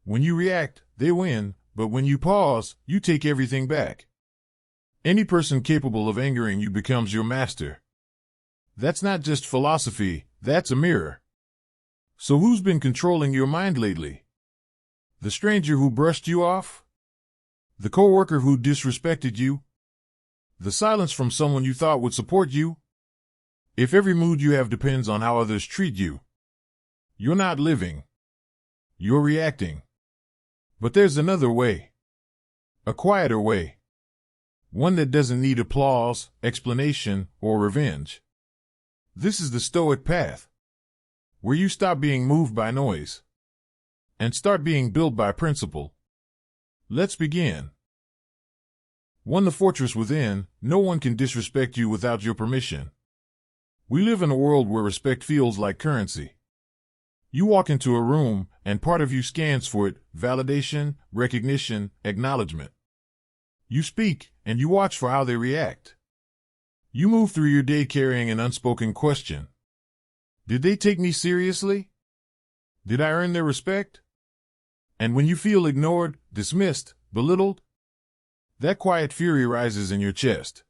When you react, they win, but when you pause, you take everything back. Any person capable of angering you becomes your master. That's not just philosophy, that's a mirror. So who's been controlling your mind lately? The stranger who brushed you off? The coworker who disrespected you? The silence from someone you thought would support you? If every mood you have depends on how others treat you, you're not living. You're reacting. But there's another way. A quieter way. One that doesn't need applause, explanation, or revenge. This is the stoic path, where you stop being moved by noise and start being built by principle. Let's begin. 1. The fortress within. No one can disrespect you without your permission. We live in a world where respect feels like currency. You walk into a room, and part of you scans for it: validation, recognition, acknowledgement. You speak, and you watch for how they react. You move through your day carrying an unspoken question. Did they take me seriously? Did I earn their respect? And when you feel ignored, dismissed, belittled, that quiet fury rises in your chest.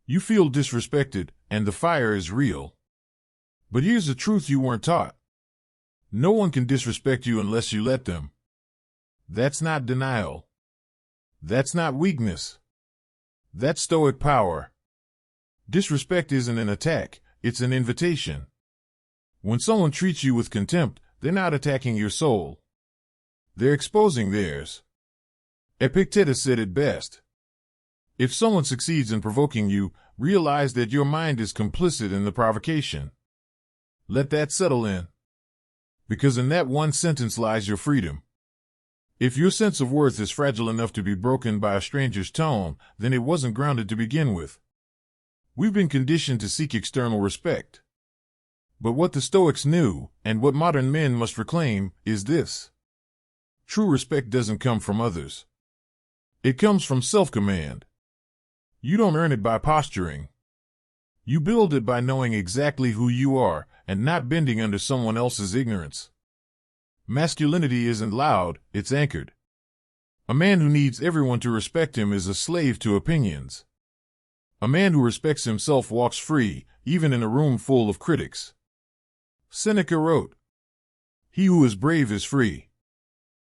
You feel disrespected, and the fire is real. But here's the truth you weren't taught. No one can disrespect you unless you let them. That's not denial. That's not weakness. That's stoic power. Disrespect isn't an attack, it's an invitation. When someone treats you with contempt, they're not attacking your soul. They're exposing theirs. Epictetus said it best. If someone succeeds in provoking you, realize that your mind is complicit in the provocation. Let that settle in. Because in that one sentence lies your freedom. If your sense of worth is fragile enough to be broken by a stranger's tone, then it wasn't grounded to begin with. We've been conditioned to seek external respect. But what the Stoics knew, and what modern men must reclaim, is this. True respect doesn't come from others. It comes from self-command. You don't earn it by posturing. You build it by knowing exactly who you are, and not bending under someone else's ignorance. Masculinity isn't loud, it's anchored. A man who needs everyone to respect him is a slave to opinions. A man who respects himself walks free, even in a room full of critics. Seneca wrote, "He who is brave is free."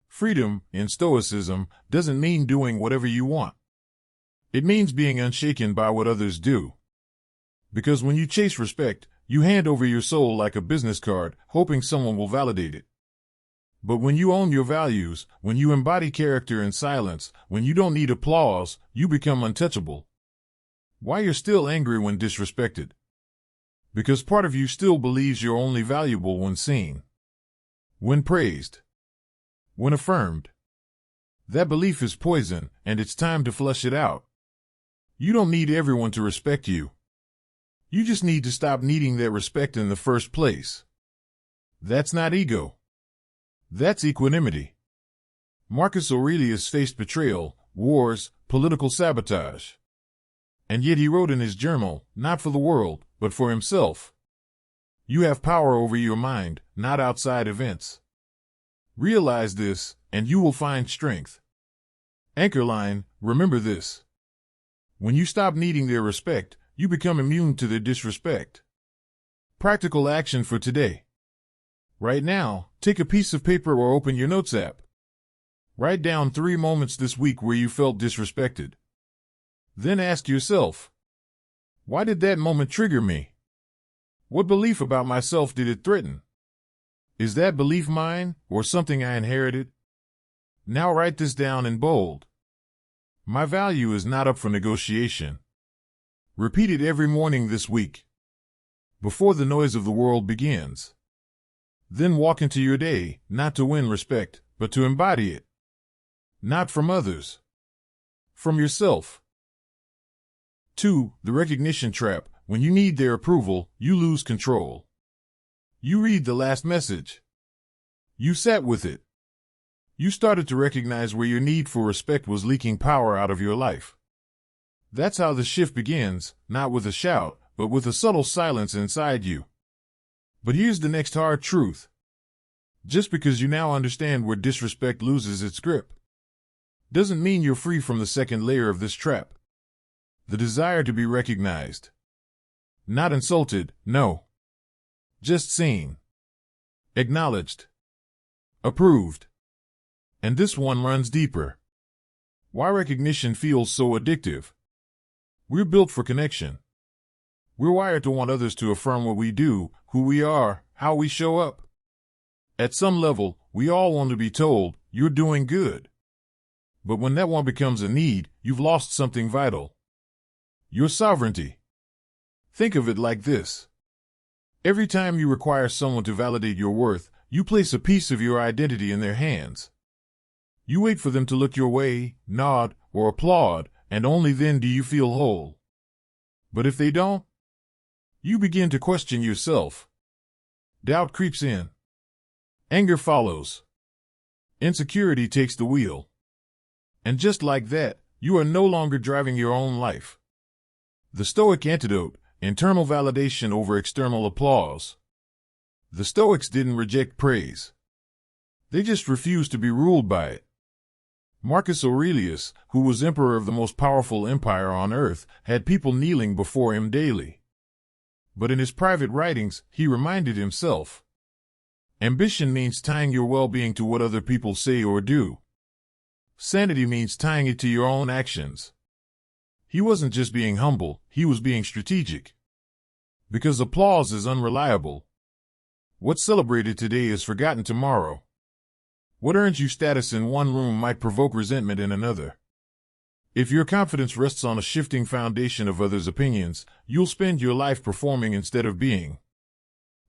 Freedom, in Stoicism, doesn't mean doing whatever you want. It means being unshaken by what others do. Because when you chase respect, you hand over your soul like a business card, hoping someone will validate it. But when you own your values, when you embody character in silence, when you don't need applause, you become untouchable. Why you're still angry when disrespected? Because part of you still believes you're only valuable when seen, when praised, when affirmed. That belief is poison, and it's time to flush it out. You don't need everyone to respect you. You just need to stop needing that respect in the first place. That's not ego. That's equanimity. Marcus Aurelius faced betrayal, wars, political sabotage. And yet he wrote in his journal, not for the world, but for himself. You have power over your mind, not outside events. Realize this, and you will find strength. Anchorline, remember this. When you stop needing their respect, you become immune to their disrespect. Practical action for today. Right now, take a piece of paper or open your notes app. Write down 3 moments this week where you felt disrespected. Then ask yourself, why did that moment trigger me? What belief about myself did it threaten? Is that belief mine, or something I inherited? Now write this down in bold. My value is not up for negotiation. Repeat it every morning this week, before the noise of the world begins. Then walk into your day, not to win respect, but to embody it. Not from others, from yourself. 2. The recognition trap. When you need their approval, you lose control. You read the last message. You sat with it. You started to recognize where your need for respect was leaking power out of your life. That's how the shift begins, not with a shout, but with a subtle silence inside you. But here's the next hard truth. Just because you now understand where disrespect loses its grip doesn't mean you're free from the second layer of this trap. The desire to be recognized. Not insulted, no. Just seen. Acknowledged. Approved. And this one runs deeper. Why recognition feels so addictive. We're built for connection. We're wired to want others to affirm what we do, who we are, how we show up. At some level, we all want to be told, you're doing good. But when that one becomes a need, you've lost something vital. Your sovereignty. Think of it like this. Every time you require someone to validate your worth, you place a piece of your identity in their hands. You wait for them to look your way, nod, or applaud, and only then do you feel whole. But if they don't, you begin to question yourself. Doubt creeps in. Anger follows. Insecurity takes the wheel. And just like that, you are no longer driving your own life. The Stoic antidote, internal validation over external applause. The Stoics didn't reject praise. They just refused to be ruled by it. Marcus Aurelius, who was emperor of the most powerful empire on earth, had people kneeling before him daily. But in his private writings, he reminded himself, ambition means tying your well-being to what other people say or do. Sanity means tying it to your own actions. He wasn't just being humble, he was being strategic. Because applause is unreliable. What's celebrated today is forgotten tomorrow. What earns you status in one room might provoke resentment in another. If your confidence rests on a shifting foundation of others' opinions, you'll spend your life performing instead of being.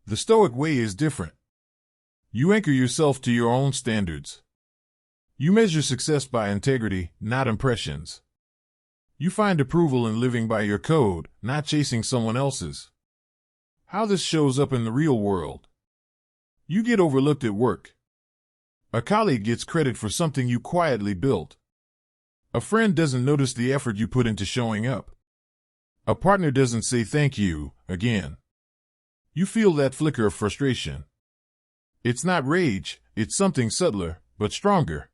The Stoic way is different. You anchor yourself to your own standards. You measure success by integrity, not impressions. You find approval in living by your code, not chasing someone else's. How this shows up in the real world. You get overlooked at work. A colleague gets credit for something you quietly built. A friend doesn't notice the effort you put into showing up. A partner doesn't say thank you, again. You feel that flicker of frustration. It's not rage, it's something subtler, but stronger.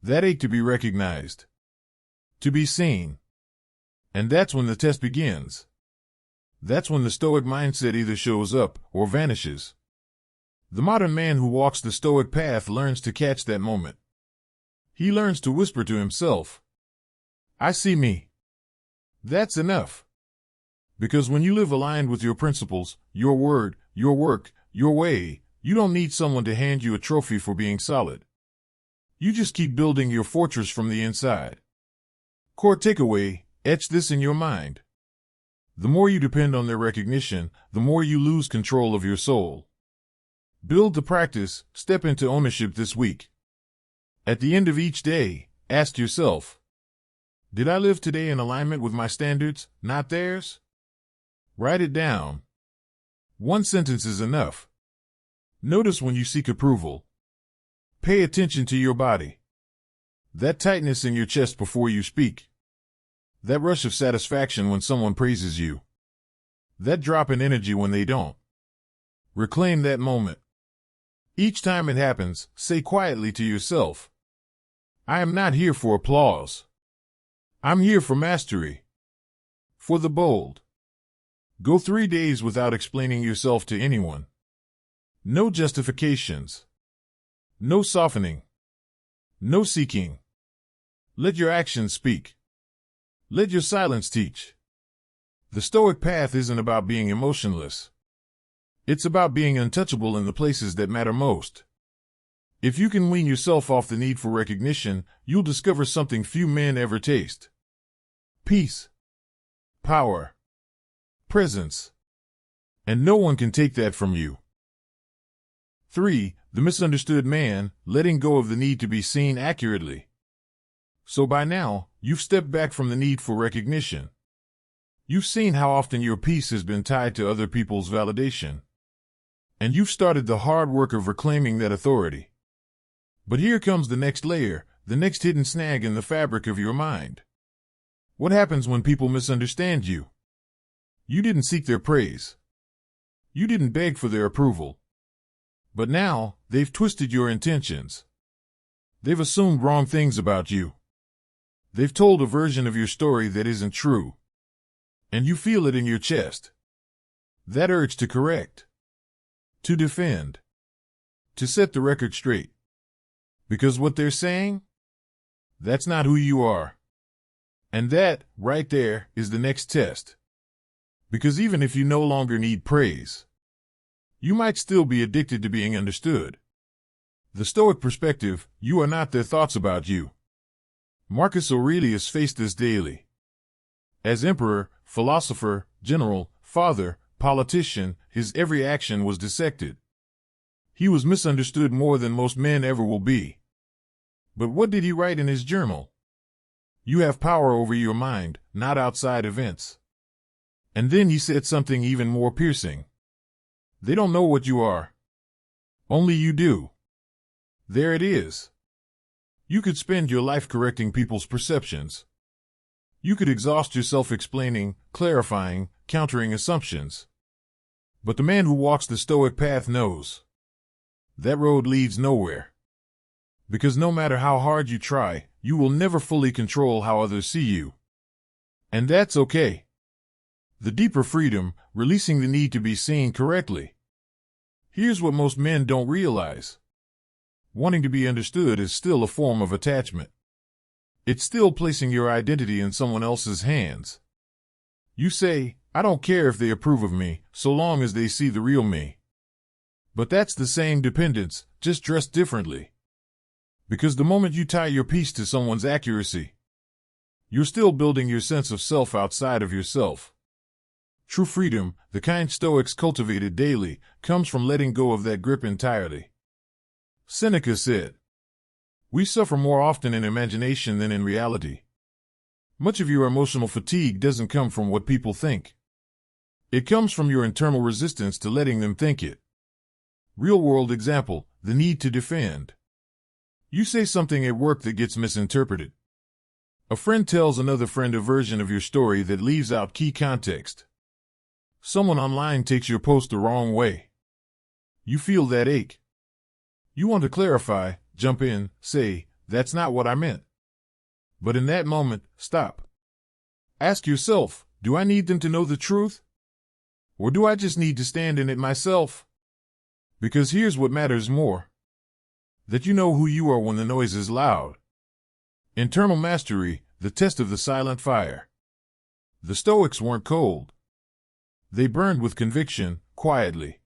That ache to be recognized. To be seen. And that's when the test begins. That's when the Stoic mindset either shows up or vanishes. The modern man who walks the Stoic path learns to catch that moment. He learns to whisper to himself, I see me. That's enough. Because when you live aligned with your principles, your word, your work, your way, you don't need someone to hand you a trophy for being solid. You just keep building your fortress from the inside. Core takeaway, etch this in your mind. The more you depend on their recognition, the more you lose control of your soul. Build the practice, step into ownership this week. At the end of each day, ask yourself, did I live today in alignment with my standards, not theirs? Write it down. One sentence is enough. Notice when you seek approval. Pay attention to your body. That tightness in your chest before you speak. That rush of satisfaction when someone praises you. That drop in energy when they don't. Reclaim that moment. Each time it happens, say quietly to yourself, I am not here for applause. I'm here for mastery. For the bold. Go 3 days without explaining yourself to anyone. No justifications. No softening. No seeking. Let your actions speak. Let your silence teach. The Stoic path isn't about being emotionless. It's about being untouchable in the places that matter most. If you can wean yourself off the need for recognition, you'll discover something few men ever taste. Peace. Power. Presence. And no one can take that from you. 3. The misunderstood man, letting go of the need to be seen accurately. So by now, you've stepped back from the need for recognition. You've seen how often your peace has been tied to other people's validation. And you've started the hard work of reclaiming that authority. But here comes the next layer, the next hidden snag in the fabric of your mind. What happens when people misunderstand you? You didn't seek their praise. You didn't beg for their approval. But now, they've twisted your intentions. They've assumed wrong things about you. They've told a version of your story that isn't true. And you feel it in your chest. That urge to correct, to defend, to set the record straight. Because what they're saying, that's not who you are. And that, right there, is the next test. Because even if you no longer need praise, you might still be addicted to being understood. The Stoic perspective, you are not their thoughts about you. Marcus Aurelius faced this daily. As emperor, philosopher, general, father, politician, his every action was dissected. He was misunderstood more than most men ever will be. But what did he write in his journal? You have power over your mind, not outside events. And then he said something even more piercing. They don't know what you are. Only you do. There it is. You could spend your life correcting people's perceptions. You could exhaust yourself explaining, clarifying, countering assumptions. But the man who walks the Stoic path knows. That road leads nowhere. Because no matter how hard you try, you will never fully control how others see you. And that's okay. The deeper freedom, releasing the need to be seen correctly. Here's what most men don't realize. Wanting to be understood is still a form of attachment. It's still placing your identity in someone else's hands. You say, I don't care if they approve of me, so long as they see the real me. But that's the same dependence, just dressed differently. Because the moment you tie your piece to someone's accuracy, you're still building your sense of self outside of yourself. True freedom, the kind Stoics cultivated daily, comes from letting go of that grip entirely. Seneca said, "We suffer more often in imagination than in reality." Much of your emotional fatigue doesn't come from what people think. It comes from your internal resistance to letting them think it. Real-world example, the need to defend. You say something at work that gets misinterpreted. A friend tells another friend a version of your story that leaves out key context. Someone online takes your post the wrong way. You feel that ache. You want to clarify, jump in, say, that's not what I meant. But in that moment, stop. Ask yourself, do I need them to know the truth? Or do I just need to stand in it myself? Because here's what matters more. That you know who you are when the noise is loud. Internal mastery, the test of the silent fire. The Stoics weren't cold. They burned with conviction, quietly.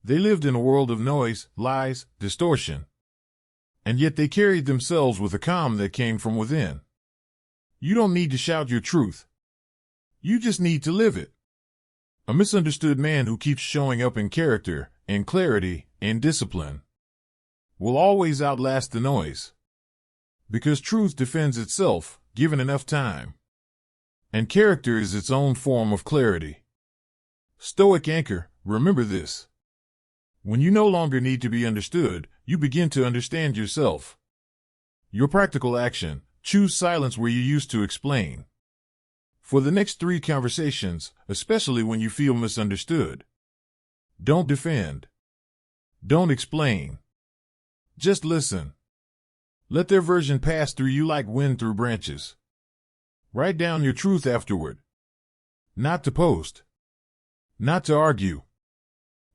They lived in a world of noise, lies, distortion. And yet they carried themselves with a calm that came from within. You don't need to shout your truth. You just need to live it. A misunderstood man who keeps showing up in character, in clarity, in discipline, will always outlast the noise. Because truth defends itself, given enough time. And character is its own form of clarity. Stoic anchor, remember this. When you no longer need to be understood, you begin to understand yourself. Your practical action, choose silence where you used to explain. For the next 3 conversations, especially when you feel misunderstood, don't defend. Don't explain. Just listen. Let their version pass through you like wind through branches. Write down your truth afterward. Not to post. Not to argue.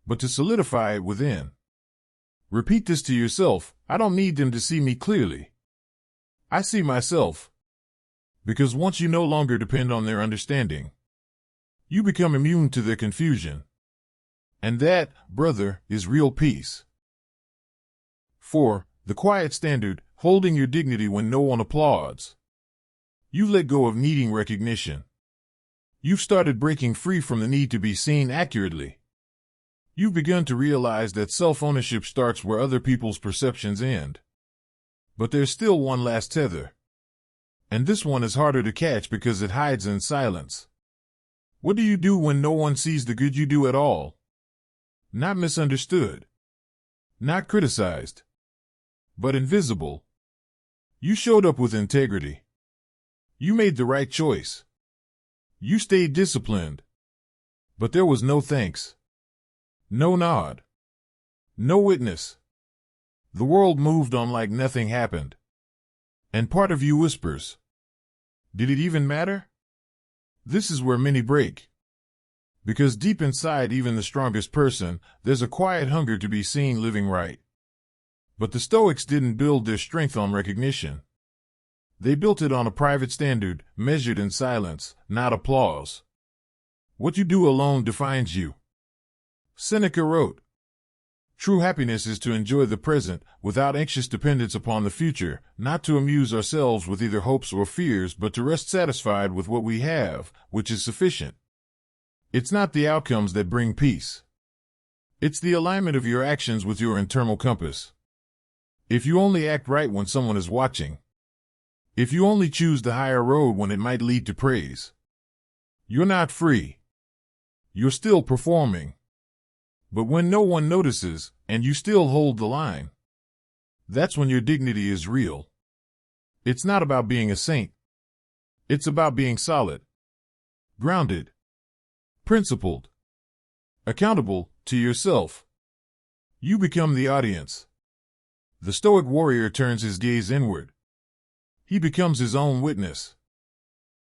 But to solidify it within. Repeat this to yourself, I don't need them to see me clearly. I see myself. Because once you no longer depend on their understanding, you become immune to their confusion. And that, brother, is real peace. 4. The quiet standard, holding your dignity when no one applauds. You've let go of needing recognition. You've started breaking free from the need to be seen accurately. You've begun to realize that self-ownership starts where other people's perceptions end. But there's still one last tether. And this one is harder to catch because it hides in silence. What do you do when no one sees the good you do at all? Not misunderstood. Not criticized. But invisible. You showed up with integrity. You made the right choice. You stayed disciplined. But there was no thanks. No nod. No witness. The world moved on like nothing happened. And part of you whispers, did it even matter? This is where many break. Because deep inside even the strongest person, there's a quiet hunger to be seen living right. But the Stoics didn't build their strength on recognition. They built it on a private standard, measured in silence, not applause. What you do alone defines you. Seneca wrote, "True happiness is to enjoy the present without anxious dependence upon the future, not to amuse ourselves with either hopes or fears, but to rest satisfied with what we have, which is sufficient." It's not the outcomes that bring peace. It's the alignment of your actions with your internal compass. If you only act right when someone is watching, if you only choose the higher road when it might lead to praise, you're not free. You're still performing. But when no one notices, and you still hold the line, that's when your dignity is real. It's not about being a saint. It's about being solid, grounded, principled, accountable to yourself. You become the audience. The Stoic warrior turns his gaze inward. He becomes his own witness.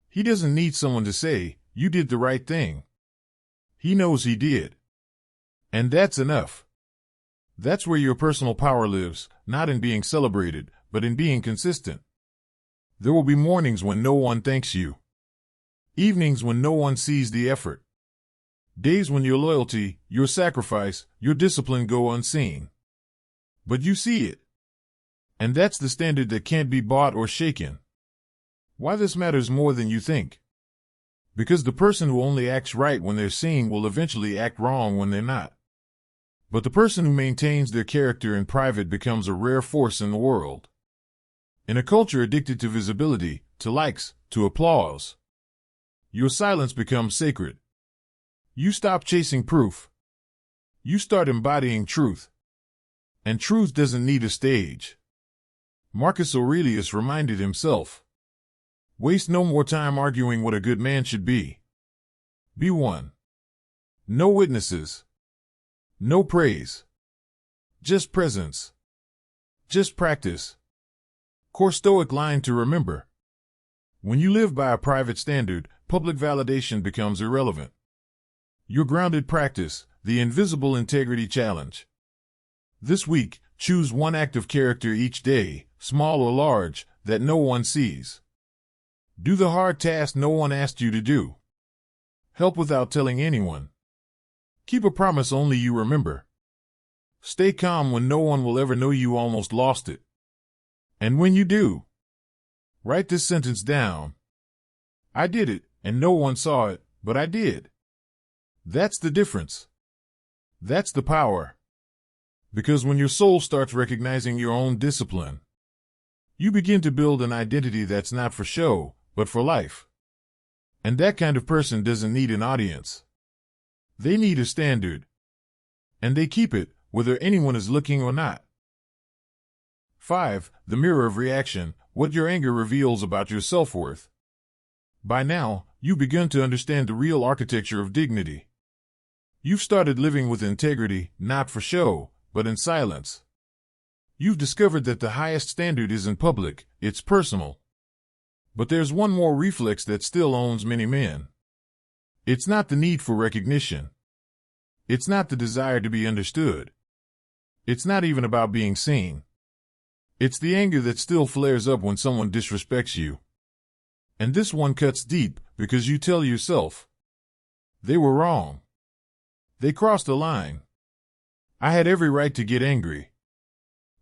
He doesn't need someone to say, "You did the right thing." He knows he did. And that's enough. That's where your personal power lives, not in being celebrated, but in being consistent. There will be mornings when no one thanks you. Evenings when no one sees the effort. Days when your loyalty, your sacrifice, your discipline go unseen. But you see it. And that's the standard that can't be bought or shaken. Why this matters more than you think? Because the person who only acts right when they're seen will eventually act wrong when they're not. But the person who maintains their character in private becomes a rare force in the world. In a culture addicted to visibility, to likes, to applause, your silence becomes sacred. You stop chasing proof. You start embodying truth. And truth doesn't need a stage. Marcus Aurelius reminded himself, "Waste no more time arguing what a good man should be. Be one. No witnesses. No praise. Just presence. Just practice." Core Stoic line to remember. When you live by a private standard, public validation becomes irrelevant. Your grounded practice, the invisible integrity challenge. This week, choose one act of character each day, small or large, that no one sees. Do the hard task no one asked you to do. Help without telling anyone. Keep a promise only you remember. Stay calm when no one will ever know you almost lost it. And when you do, write this sentence down. I did it, and no one saw it, but I did. That's the difference. That's the power. Because when your soul starts recognizing your own discipline, you begin to build an identity that's not for show, but for life. And that kind of person doesn't need an audience. They need a standard. And they keep it, whether anyone is looking or not. 5. The mirror of reaction, what your anger reveals about your self-worth. By now, you've begun to understand the real architecture of dignity. You've started living with integrity, not for show, but in silence. You've discovered that the highest standard isn't public, it's personal. But there's one more reflex that still owns many men. It's not the need for recognition. It's not the desire to be understood. It's not even about being seen. It's the anger that still flares up when someone disrespects you. And this one cuts deep because you tell yourself, they were wrong. They crossed a line. I had every right to get angry.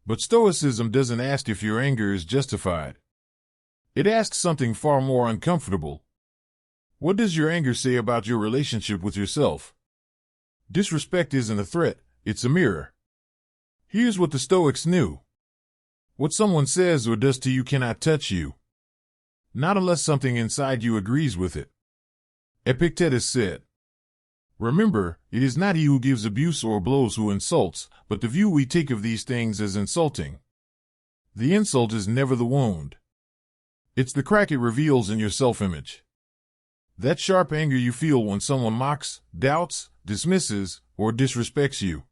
But Stoicism doesn't ask if your anger is justified. It asks something far more uncomfortable. What does your anger say about your relationship with yourself? Disrespect isn't a threat, it's a mirror. Here's what the Stoics knew. What someone says or does to you cannot touch you. Not unless something inside you agrees with it. Epictetus said, "Remember, it is not he who gives abuse or blows who insults, but the view we take of these things as insulting. The insult is never the wound. It's the crack it reveals in your self-image. That sharp anger you feel when someone mocks, doubts, dismisses, or disrespects you.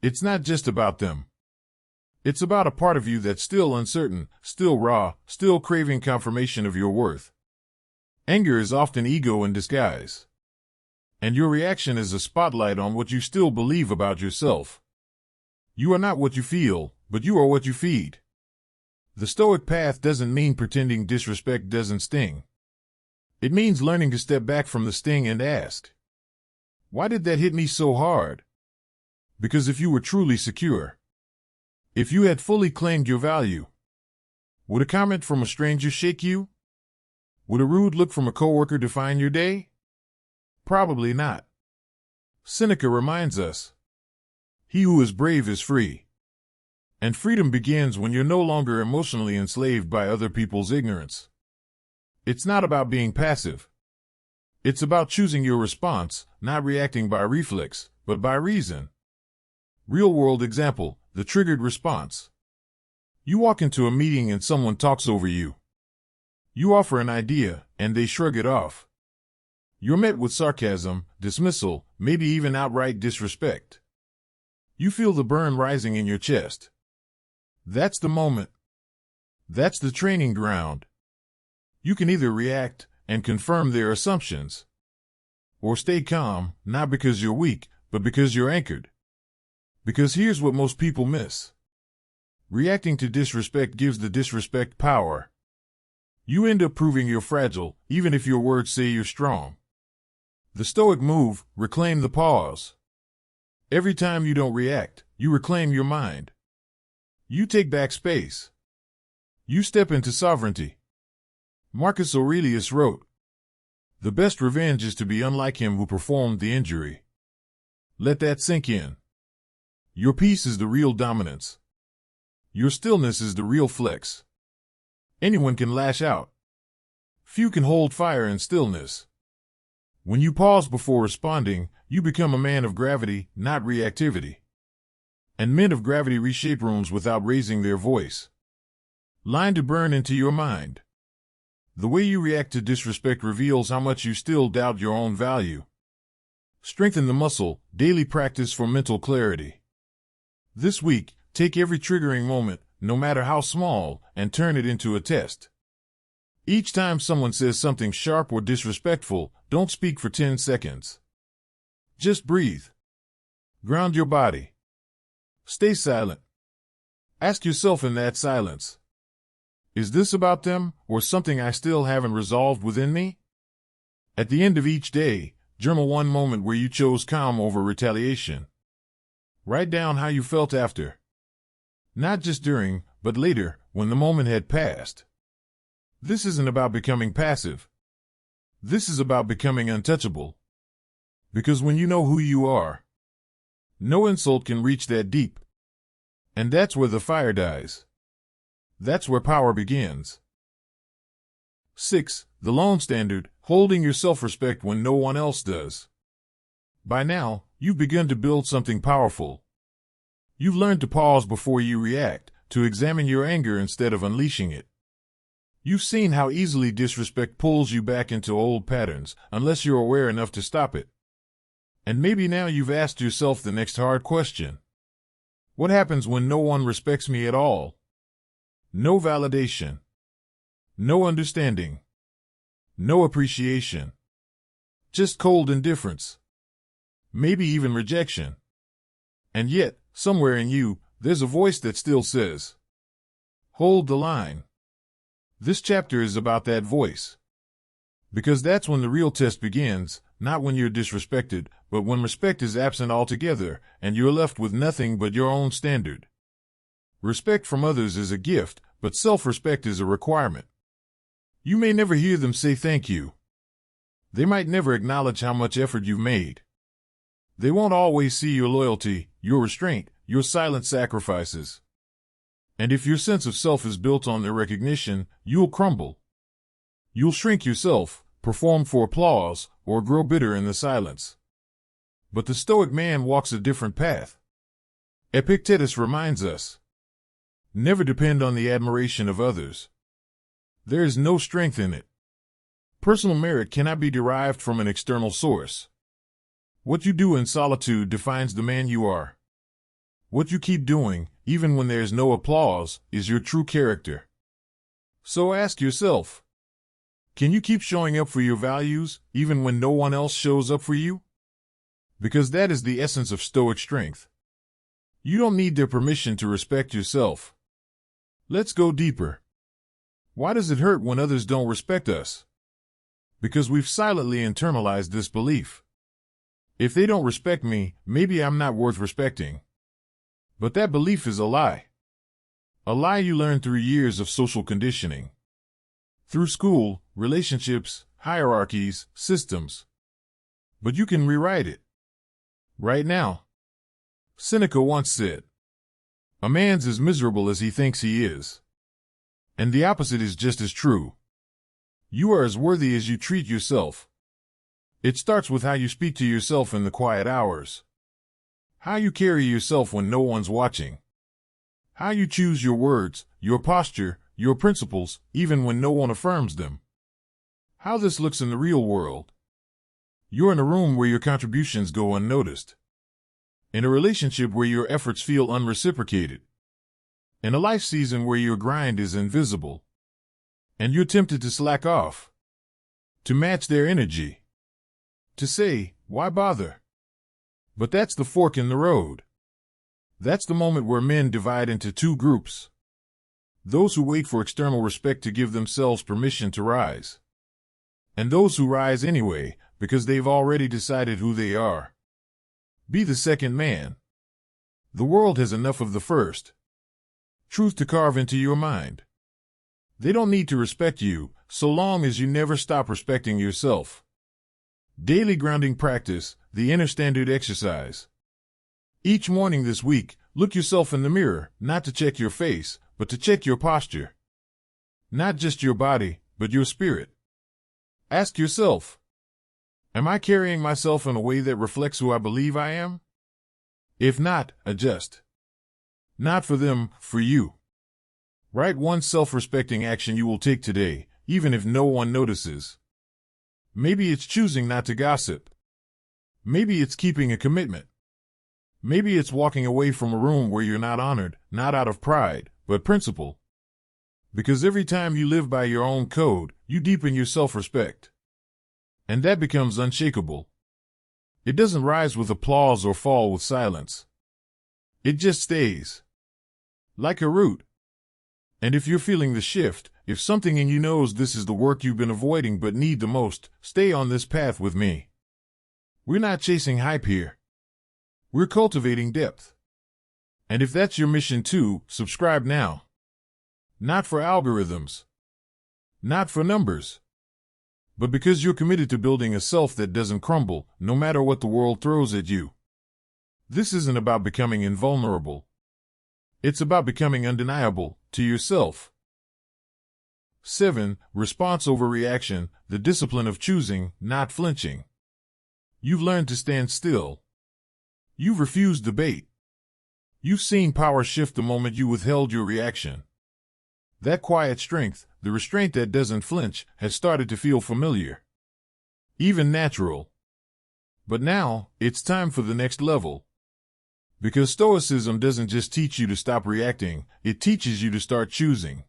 It's not just about them. It's about a part of you that's still uncertain, still raw, still craving confirmation of your worth. Anger is often ego in disguise. And your reaction is a spotlight on what you still believe about yourself. You are not what you feel, but you are what you feed. The Stoic path doesn't mean pretending disrespect doesn't sting. It means learning to step back from the sting and ask, why did that hit me so hard? Because if you were truly secure, if you had fully claimed your value, would a comment from a stranger shake you? Would a rude look from a coworker define your day? Probably not. Seneca reminds us, he who is brave is free. And freedom begins when you're no longer emotionally enslaved by other people's ignorance. It's not about being passive. It's about choosing your response, not reacting by reflex, but by reason. Real-world example, the triggered response. You walk into a meeting and someone talks over you. You offer an idea, and they shrug it off. You're met with sarcasm, dismissal, maybe even outright disrespect. You feel the burn rising in your chest. That's the moment. That's the training ground. You can either react and confirm their assumptions, or stay calm, not because you're weak, but because you're anchored. Because here's what most people miss. Reacting to disrespect gives the disrespect power. You end up proving you're fragile, even if your words say you're strong. The Stoic move, reclaim the pause. Every time you don't react, you reclaim your mind. You take back space. You step into sovereignty. Marcus Aurelius wrote, the best revenge is to be unlike him who performed the injury. Let that sink in. Your peace is the real dominance. Your stillness is the real flex. Anyone can lash out. Few can hold fire in stillness. When you pause before responding, you become a man of gravity, not reactivity. And men of gravity reshape rooms without raising their voice. Line to burn into your mind. The way you react to disrespect reveals how much you still doubt your own value. Strengthen the muscle, daily practice for mental clarity. This week, take every triggering moment, no matter how small, and turn it into a test. Each time someone says something sharp or disrespectful, don't speak for 10 seconds. Just breathe. Ground your body. Stay silent. Ask yourself in that silence, is this about them, or something I still haven't resolved within me? At the end of each day, journal one moment where you chose calm over retaliation. Write down how you felt after. Not just during, but later, when the moment had passed. This isn't about becoming passive. This is about becoming untouchable. Because when you know who you are, no insult can reach that deep. And that's where the fire dies. That's where power begins. 6. The lone standard, holding your self-respect when no one else does. By now, you've begun to build something powerful. You've learned to pause before you react, to examine your anger instead of unleashing it. You've seen how easily disrespect pulls you back into old patterns, unless you're aware enough to stop it. And maybe now you've asked yourself the next hard question. What happens when no one respects me at all? No validation. No understanding. No appreciation. Just cold indifference. Maybe even rejection. And yet, somewhere in you, there's a voice that still says, hold the line. This chapter is about that voice. Because that's when the real test begins, not when you're disrespected, but when respect is absent altogether, and you're left with nothing but your own standard. Respect from others is a gift, but self-respect is a requirement. You may never hear them say thank you. They might never acknowledge how much effort you've made. They won't always see your loyalty, your restraint, your silent sacrifices. And if your sense of self is built on their recognition, you'll crumble. You'll shrink yourself, perform for applause, or grow bitter in the silence. But the Stoic man walks a different path. Epictetus reminds us, never depend on the admiration of others. There is no strength in it. Personal merit cannot be derived from an external source. What you do in solitude defines the man you are. What you keep doing, even when there's no applause, is your true character. So ask yourself, can you keep showing up for your values, even when no one else shows up for you? Because that is the essence of Stoic strength. You don't need their permission to respect yourself. Let's go deeper. Why does it hurt when others don't respect us? Because we've silently internalized this belief. If they don't respect me, maybe I'm not worth respecting. But that belief is a lie. A lie you learned through years of social conditioning. Through school, relationships, hierarchies, systems. But you can rewrite it. Right now. Seneca once said, "A man's as miserable as he thinks he is." And the opposite is just as true. You are as worthy as you treat yourself. It starts with how you speak to yourself in the quiet hours. How you carry yourself when no one's watching. How you choose your words, your posture, your principles, even when no one affirms them. How this looks in the real world. You're in a room where your contributions go unnoticed. In a relationship where your efforts feel unreciprocated. In a life season where your grind is invisible. And you're tempted to slack off. To match their energy. To say, why bother? But that's the fork in the road. That's the moment where men divide into two groups. Those who wait for external respect to give themselves permission to rise. And those who rise anyway, because they've already decided who they are. Be the second man. The world has enough of the first. Truth to carve into your mind. They don't need to respect you, so long as you never stop respecting yourself. Daily grounding practice, the inner standard exercise. Each morning this week, look yourself in the mirror, not to check your face, but to check your posture. Not just your body, but your spirit. Ask yourself, am I carrying myself in a way that reflects who I believe I am? If not, adjust. Not for them, for you. Write one self-respecting action you will take today, even if no one notices. Maybe it's choosing not to gossip. Maybe it's keeping a commitment. Maybe it's walking away from a room where you're not honored, not out of pride, but principle. Because every time you live by your own code, you deepen your self-respect. And that becomes unshakable. It doesn't rise with applause or fall with silence. It just stays. Like a root. And if you're feeling the shift, if something in you knows this is the work you've been avoiding but need the most, stay on this path with me. We're not chasing hype here. We're cultivating depth. And if that's your mission too, subscribe now. Not for algorithms. Not for numbers. But because you're committed to building a self that doesn't crumble, no matter what the world throws at you. This isn't about becoming invulnerable. It's about becoming undeniable to yourself. 7. Response over reaction, the discipline of choosing, not flinching. You've learned to stand still. You've refused debate. You've seen power shift the moment you withheld your reaction. That quiet strength, the restraint that doesn't flinch, has started to feel familiar. Even natural. But now, it's time for the next level. Because Stoicism doesn't just teach you to stop reacting, it teaches you to start choosing.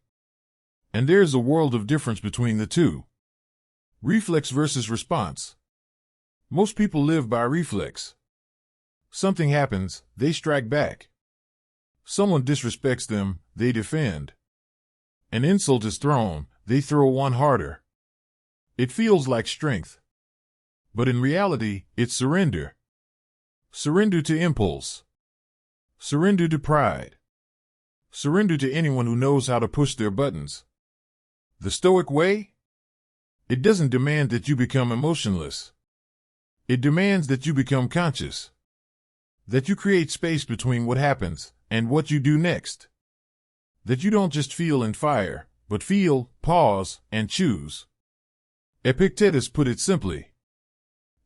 And there's a world of difference between the two. Reflex versus response. Most people live by reflex. Something happens, they strike back. Someone disrespects them, they defend. An insult is thrown, they throw one harder. It feels like strength. But in reality, it's surrender. Surrender to impulse. Surrender to pride. Surrender to anyone who knows how to push their buttons. The Stoic way? It doesn't demand that you become emotionless. It demands that you become conscious. That you create space between what happens and what you do next. That you don't just feel and fire, but feel, pause, and choose. Epictetus put it simply.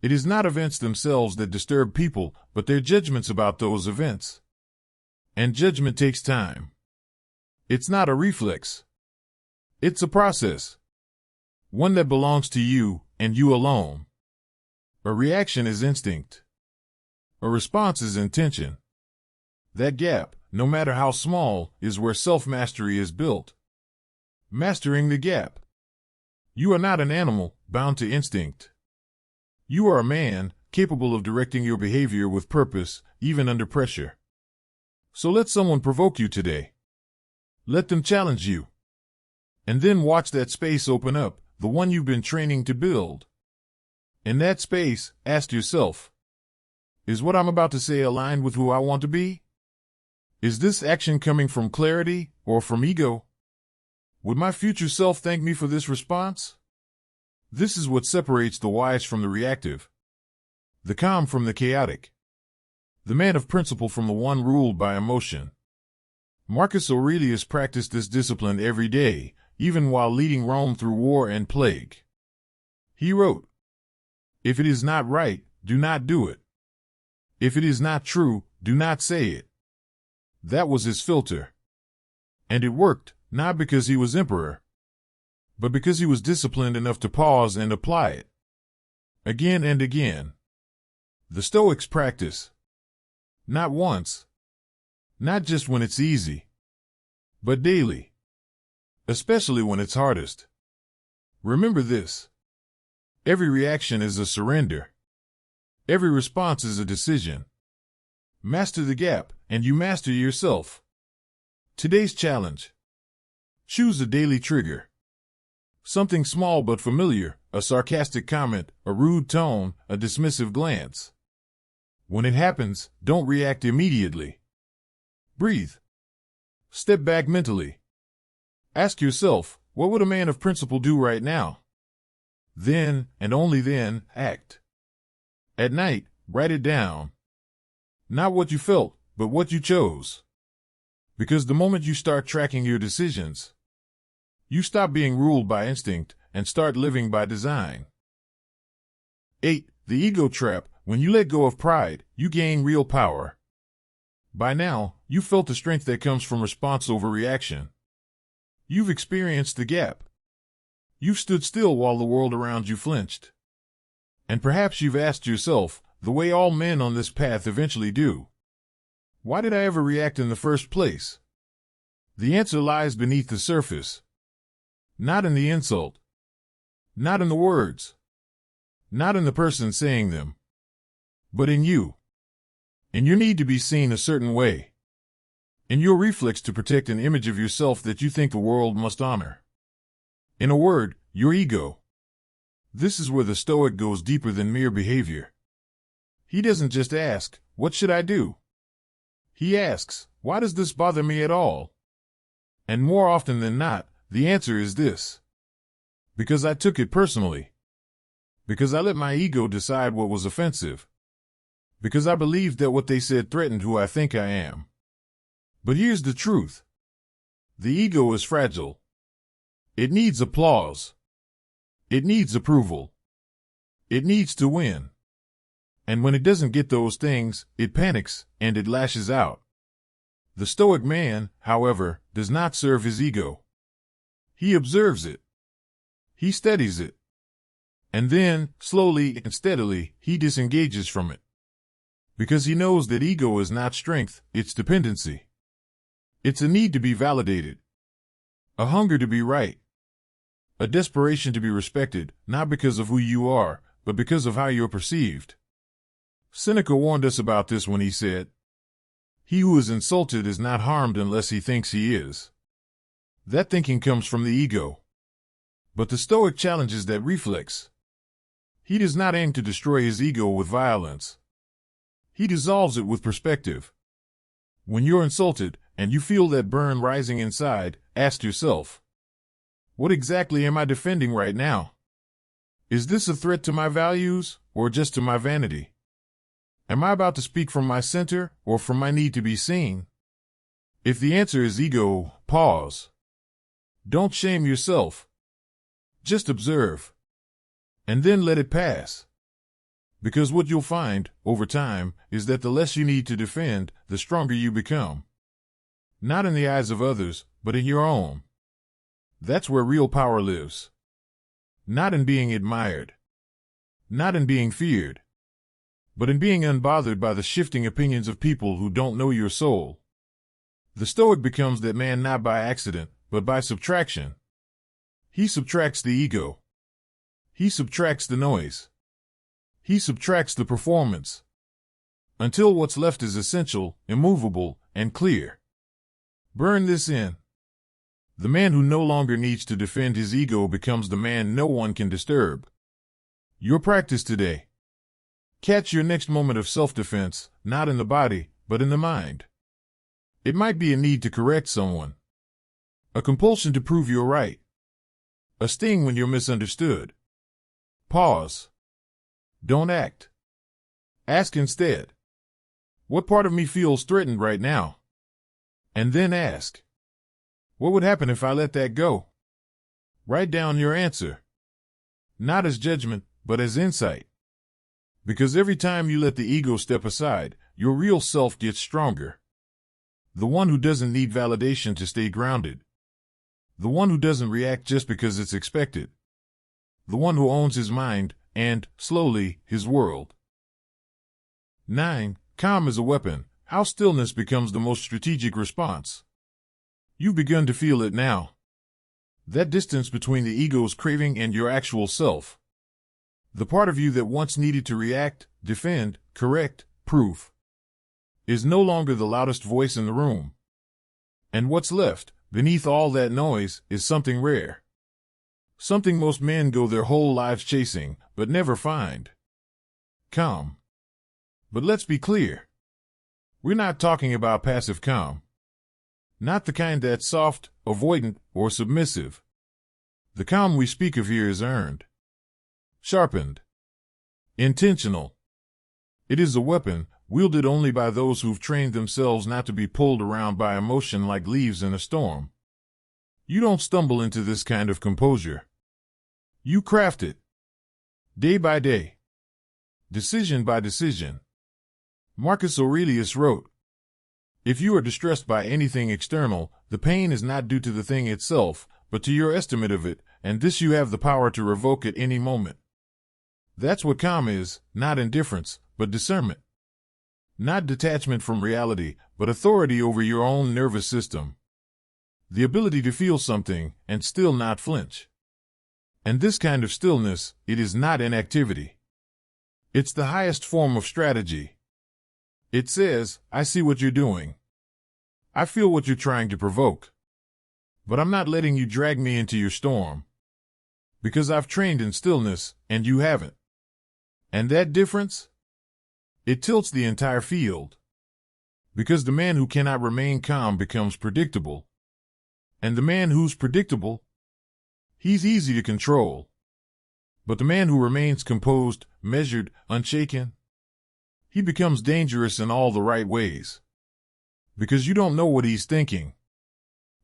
It is not events themselves that disturb people, but their judgments about those events. And judgment takes time. It's not a reflex. It's a process. One that belongs to you, and you alone. A reaction is instinct. A response is intention. That gap, no matter how small, is where self-mastery is built. Mastering the gap. You are not an animal, bound to instinct. You are a man, capable of directing your behavior with purpose, even under pressure. So let someone provoke you today. Let them challenge you. And then watch that space open up, the one you've been training to build. In that space, ask yourself, is what I'm about to say aligned with who I want to be? Is this action coming from clarity or from ego? Would my future self thank me for this response? This is what separates the wise from the reactive, the calm from the chaotic, the man of principle from the one ruled by emotion. Marcus Aurelius practiced this discipline every day, even while leading Rome through war and plague. He wrote, "If it is not right, do not do it. If it is not true, do not say it." That was his filter. And it worked, not because he was emperor, but because he was disciplined enough to pause and apply it. Again and again. The Stoics practice. Not once. Not just when it's easy. But daily. Especially when it's hardest. Remember this. Every reaction is a surrender. Every response is a decision. Master the gap, and you master yourself. Today's challenge. Choose a daily trigger. Something small but familiar, a sarcastic comment, a rude tone, a dismissive glance. When it happens, don't react immediately. Breathe. Step back mentally. Ask yourself, what would a man of principle do right now? Then, and only then, act. At night, write it down. Not what you felt, but what you chose. Because the moment you start tracking your decisions, you stop being ruled by instinct and start living by design. 8. The ego trap. When you let go of pride, you gain real power. By now, you've felt the strength that comes from response over reaction. You've experienced the gap. You've stood still while the world around you flinched. And perhaps you've asked yourself, the way all men on this path eventually do, why did I ever react in the first place? The answer lies beneath the surface. Not in the insult. Not in the words. Not in the person saying them. But in you. In your need to be seen a certain way. In your reflex to protect an image of yourself that you think the world must honor. In a word, your ego. This is where the Stoic goes deeper than mere behavior. He doesn't just ask, what should I do? He asks, why does this bother me at all? And more often than not, the answer is this. Because I took it personally. Because I let my ego decide what was offensive. Because I believed that what they said threatened who I think I am. But here's the truth. The ego is fragile. It needs applause. It needs approval. It needs to win. And when it doesn't get those things, it panics and it lashes out. The Stoic man, however, does not serve his ego. He observes it. He studies it. And then, slowly and steadily, he disengages from it. Because he knows that ego is not strength, it's dependency. It's a need to be validated. A hunger to be right. A desperation to be respected, not because of who you are, but because of how you're perceived. Seneca warned us about this when he said, "He who is insulted is not harmed unless he thinks he is." That thinking comes from the ego. But the Stoic challenges that reflex. He does not aim to destroy his ego with violence. He dissolves it with perspective. When you're insulted, and you feel that burn rising inside, ask yourself, what exactly am I defending right now? Is this a threat to my values, or just to my vanity? Am I about to speak from my center, or from my need to be seen? If the answer is ego, pause. Don't shame yourself. Just observe. And then let it pass. Because what you'll find, over time, is that the less you need to defend, the stronger you become. Not in the eyes of others, but in your own. That's where real power lives. Not in being admired. Not in being feared. But in being unbothered by the shifting opinions of people who don't know your soul. The Stoic becomes that man not by accident, but by subtraction. He subtracts the ego. He subtracts the noise. He subtracts the performance. Until what's left is essential, immovable, and clear. Burn this in. The man who no longer needs to defend his ego becomes the man no one can disturb. Your practice today. Catch your next moment of self-defense, not in the body, but in the mind. It might be a need to correct someone. A compulsion to prove you're right. A sting when you're misunderstood. Pause. Don't act. Ask instead. What part of me feels threatened right now? And then ask. What would happen if I let that go? Write down your answer. Not as judgment, but as insight. Because every time you let the ego step aside, your real self gets stronger. The one who doesn't need validation to stay grounded. The one who doesn't react just because it's expected. The one who owns his mind and, slowly, his world. 9. Calm is a weapon. How stillness becomes the most strategic response. You've begun to feel it now. That distance between the ego's craving and your actual self. The part of you that once needed to react, defend, correct, prove, is no longer the loudest voice in the room. And what's left, beneath all that noise, is something rare. Something most men go their whole lives chasing, but never find. Calm. But let's be clear. We're not talking about passive calm. Not the kind that's soft, avoidant, or submissive. The calm we speak of here is earned. Sharpened. Intentional. It is a weapon, wielded only by those who've trained themselves not to be pulled around by emotion like leaves in a storm. You don't stumble into this kind of composure. You craft it. Day by day. Decision by decision. Marcus Aurelius wrote, "If you are distressed by anything external, the pain is not due to the thing itself, but to your estimate of it, and this you have the power to revoke at any moment." That's what calm is, not indifference, but discernment. Not detachment from reality, but authority over your own nervous system. The ability to feel something, and still not flinch. And this kind of stillness, it is not inactivity. It's the highest form of strategy. It says, I see what you're doing. I feel what you're trying to provoke. But I'm not letting you drag me into your storm. Because I've trained in stillness, and you haven't. And that difference? It tilts the entire field. Because the man who cannot remain calm becomes predictable. And the man who's predictable, he's easy to control. But the man who remains composed, measured, unshaken, he becomes dangerous in all the right ways. Because you don't know what he's thinking.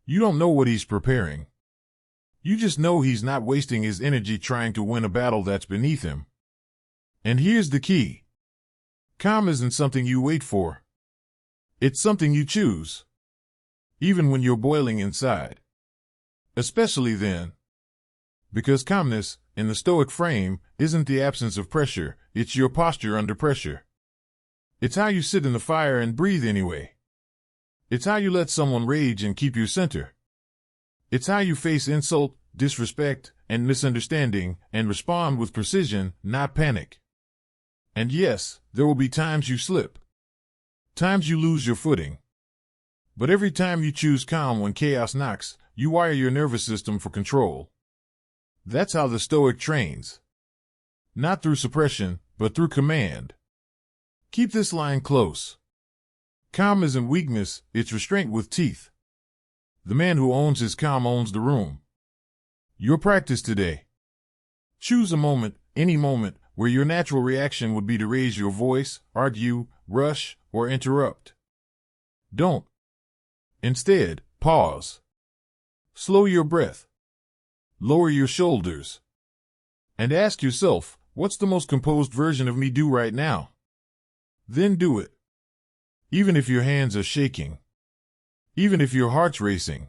You don't know what he's preparing. You just know he's not wasting his energy trying to win a battle that's beneath him. And here's the key. Calm isn't something you wait for. It's something you choose. Even when you're boiling inside. Especially then. Because calmness, in the Stoic frame, isn't the absence of pressure, it's your posture under pressure. It's how you sit in the fire and breathe anyway. It's how you let someone rage and keep your center. It's how you face insult, disrespect, and misunderstanding, and respond with precision, not panic. And yes, there will be times you slip. Times you lose your footing. But every time you choose calm when chaos knocks, you wire your nervous system for control. That's how the Stoic trains. Not through suppression, but through command. Keep this line close. Calm isn't weakness, it's restraint with teeth. The man who owns his calm owns the room. Your practice today. Choose a moment, any moment, where your natural reaction would be to raise your voice, argue, rush, or interrupt. Don't. Instead, pause. Slow your breath. Lower your shoulders. And ask yourself, what's the most composed version of me do right now? Then do it. Even if your hands are shaking. Even if your heart's racing.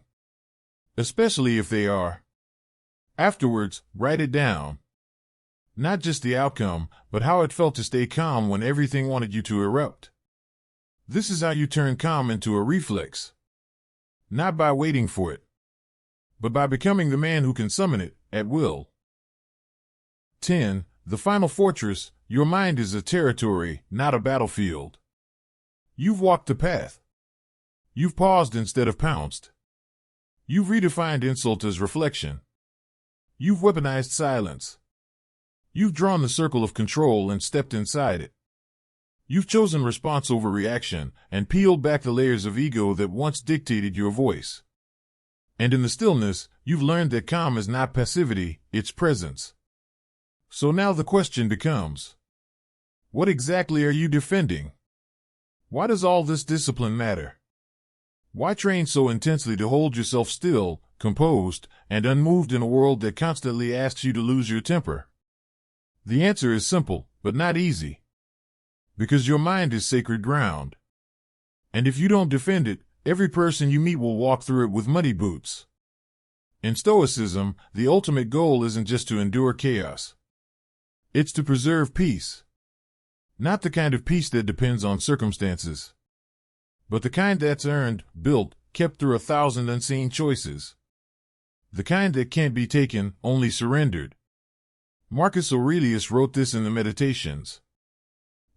Especially if they are. Afterwards, write it down. Not just the outcome, but how it felt to stay calm when everything wanted you to erupt. This is how you turn calm into a reflex. not by waiting for it, but by becoming the man who can summon it at will. 10. The final fortress. Your mind is a territory, not a battlefield. You've walked the path. You've paused instead of pounced. You've redefined insult as reflection. You've weaponized silence. You've drawn the circle of control and stepped inside it. You've chosen response over reaction and peeled back the layers of ego that once dictated your voice. And in the stillness, you've learned that calm is not passivity, it's presence. So now the question becomes, what exactly are you defending? Why does all this discipline matter? Why train so intensely to hold yourself still, composed, and unmoved in a world that constantly asks you to lose your temper? The answer is simple, but not easy. Because your mind is sacred ground. And if you don't defend it, every person you meet will walk through it with muddy boots. In Stoicism, the ultimate goal isn't just to endure chaos. It's to preserve peace. Not the kind of peace that depends on circumstances, but the kind that's earned, built, kept through 1,000 unseen choices. The kind that can't be taken, only surrendered. Marcus Aurelius wrote this in the Meditations.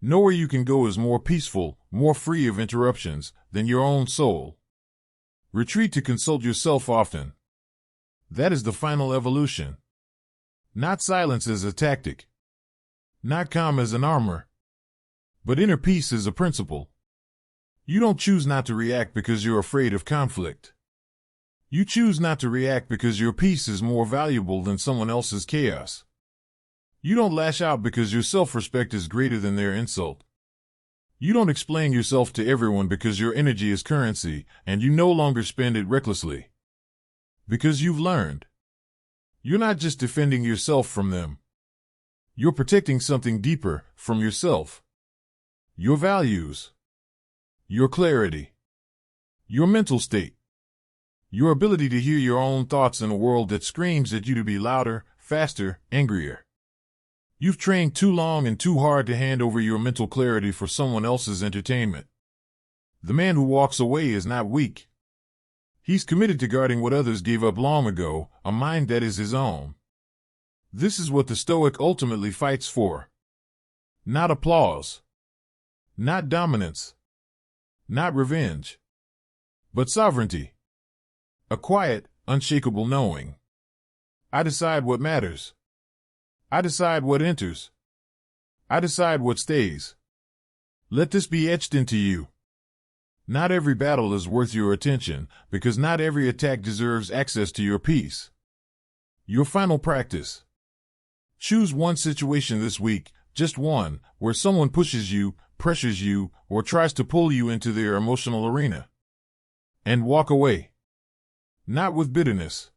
Nowhere you can go is more peaceful, more free of interruptions, than your own soul. Retreat to consult yourself often. That is the final evolution. Not silence as a tactic. Not calm as an armor. But inner peace is a principle. You don't choose not to react because you're afraid of conflict. You choose not to react because your peace is more valuable than someone else's chaos. You don't lash out because your self-respect is greater than their insult. You don't explain yourself to everyone because your energy is currency, and you no longer spend it recklessly. Because you've learned. You're not just defending yourself from them. You're protecting something deeper, from yourself. Your values. Your clarity. Your mental state. Your ability to hear your own thoughts in a world that screams at you to be louder, faster, angrier. You've trained too long and too hard to hand over your mental clarity for someone else's entertainment. The man who walks away is not weak. He's committed to guarding what others gave up long ago, a mind that is his own. This is what the Stoic ultimately fights for. Not applause. Not dominance. Not revenge. But sovereignty. A quiet, unshakable knowing. I decide what matters. I decide what enters. I decide what stays. Let this be etched into you. Not every battle is worth your attention, because not every attack deserves access to your peace. Your final practice. Choose one situation this week, just one, where someone pushes you, pressures you, or tries to pull you into their emotional arena. And walk away. Not with bitterness.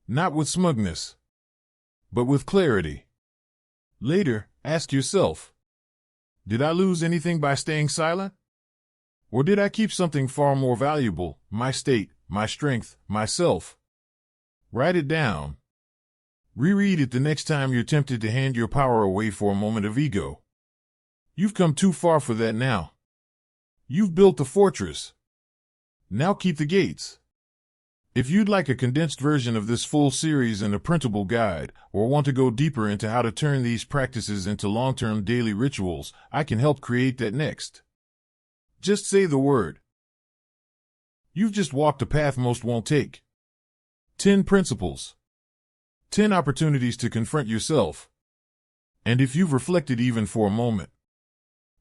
Not with smugness. But with clarity. Later, ask yourself, did I lose anything by staying silent? Or did I keep something far more valuable, my state, my strength, myself? Write it down. Reread it the next time you're tempted to hand your power away for a moment of ego. You've come too far for that now. You've built the fortress. Now keep the gates. If you'd like a condensed version of this full series and a printable guide, or want to go deeper into how to turn these practices into long-term daily rituals, I can help create that next. Just say the word. You've just walked a path most won't take. 10 principles. 10 opportunities to confront yourself. And if you've reflected even for a moment,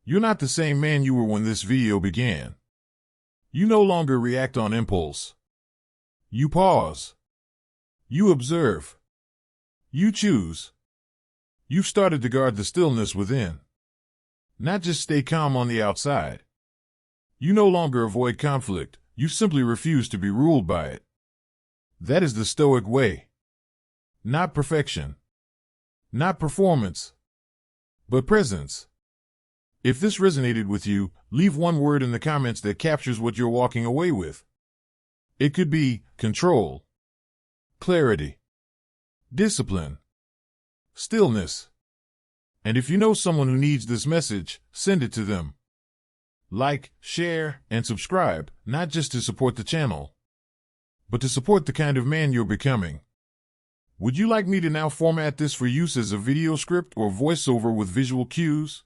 you're not the same man you were when this video began. You no longer react on impulse. You pause. You observe. You choose. You've started to guard the stillness within. Not just stay calm on the outside. You no longer avoid conflict, you simply refuse to be ruled by it. That is the Stoic way. Not perfection. Not performance. But presence. If this resonated with you, leave one word in the comments that captures what you're walking away with. It could be control, clarity, discipline, stillness. And if you know someone who needs this message, send it to them. Like, share, and subscribe, not just to support the channel, but to support the kind of man you're becoming. Would you like me to now format this for use as a video script or voiceover with visual cues?